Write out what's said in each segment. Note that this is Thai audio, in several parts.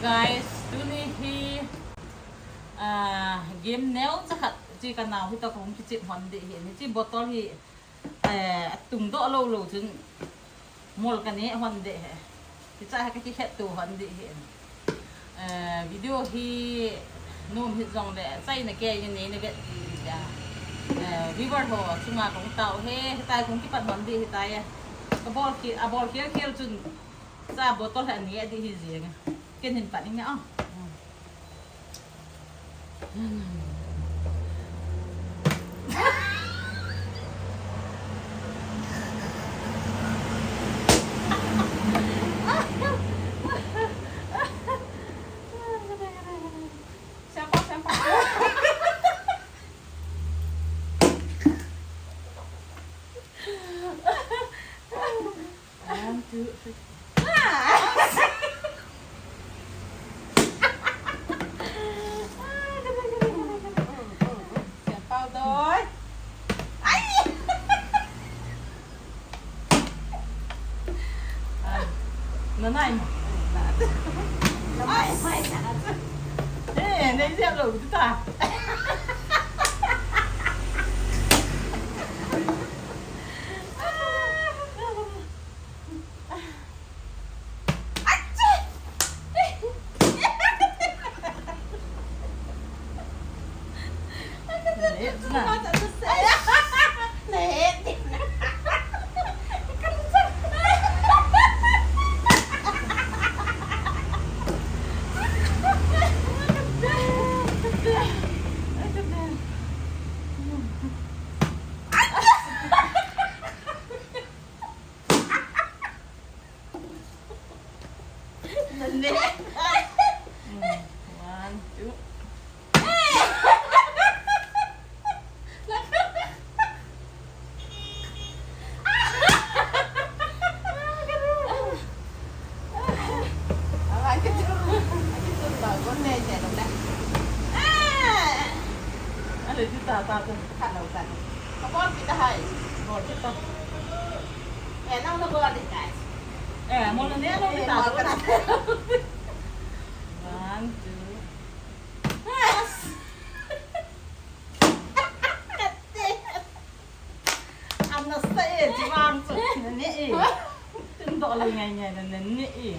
guys tu ni hi game nailจะขัดจีกันหนาวที่ตัวของพี่จิตหอนดีเห็นจีบอตอลที่ตุ่มโตโลโลถึงมอลกันนี้หอนดีที่จะให้กันที่แค่ตัวหอนดีเห็นวิดีโอที่นู่นที่จงเลยใส่ในแกยันนี้ในเบ็ดวิวร์หัวชุมาของเต่าเฮ้ตายของที่ปัดหอนดีที่ตายก็บอลเคี้ยวจนจะบอตอลอันนี้ดีที่เสียงกินเห็นปัดนี่ไงอ๋อนั่นไงในเสียบหลุดจ้ะตาจนขาดเรากันเขาบอกกินได้บอกกินต่อน้องระเบิดดิไก่มอลเนี้ยเราไม่ตากันวันจูอันนั้นเสียจีวางสุดนั่นนี่อีตึงโตอะไรไงนั่นนี่อี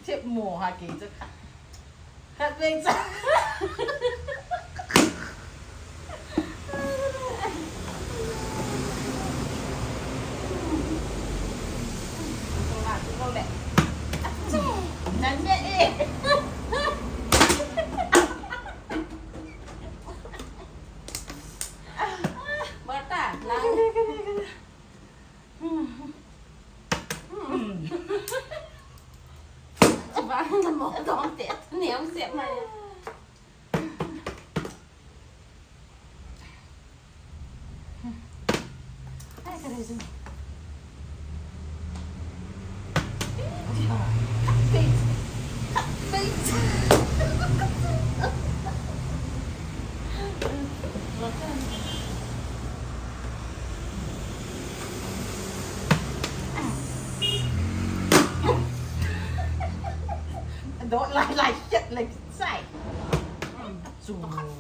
เจ็บหมูฮะกี่จะขัดเวงจ้ะนั่นเนี่ยเองเบิร์ตาล้างบ้านมันมองท้องเตะเหนียวเสียบมาได้กันเลยจ้ะปิด độ lại chết lại sai dù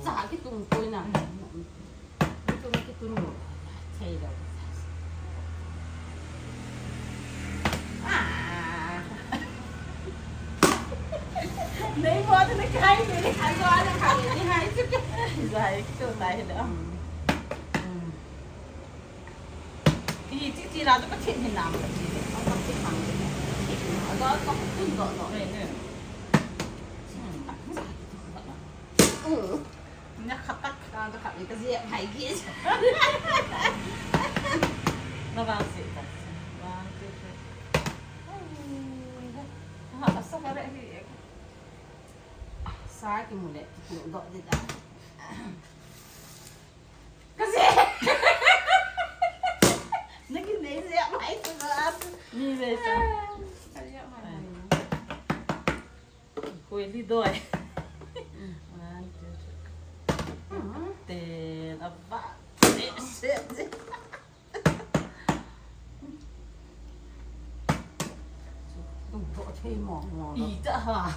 giả cái tùng tôi nè cái tùng thay đâu lấy bò thì nó cay đi hai qua nó khai đi hai chứ dài cái này nữa chị nào có thiện thì làm được chị không có cái thằng đó có tùng đó này nữa nó khát tắc nó khắp cái gì hay kia nó vào gì cả họ sắp vào đây thì sai cái mùi này nó gọi gì đó cái gì nó cái này dẹp mày tôi ăn như vậy sao quên đi đôi tiền ở vạ tùng vợ thuê mỏ ý chợ hả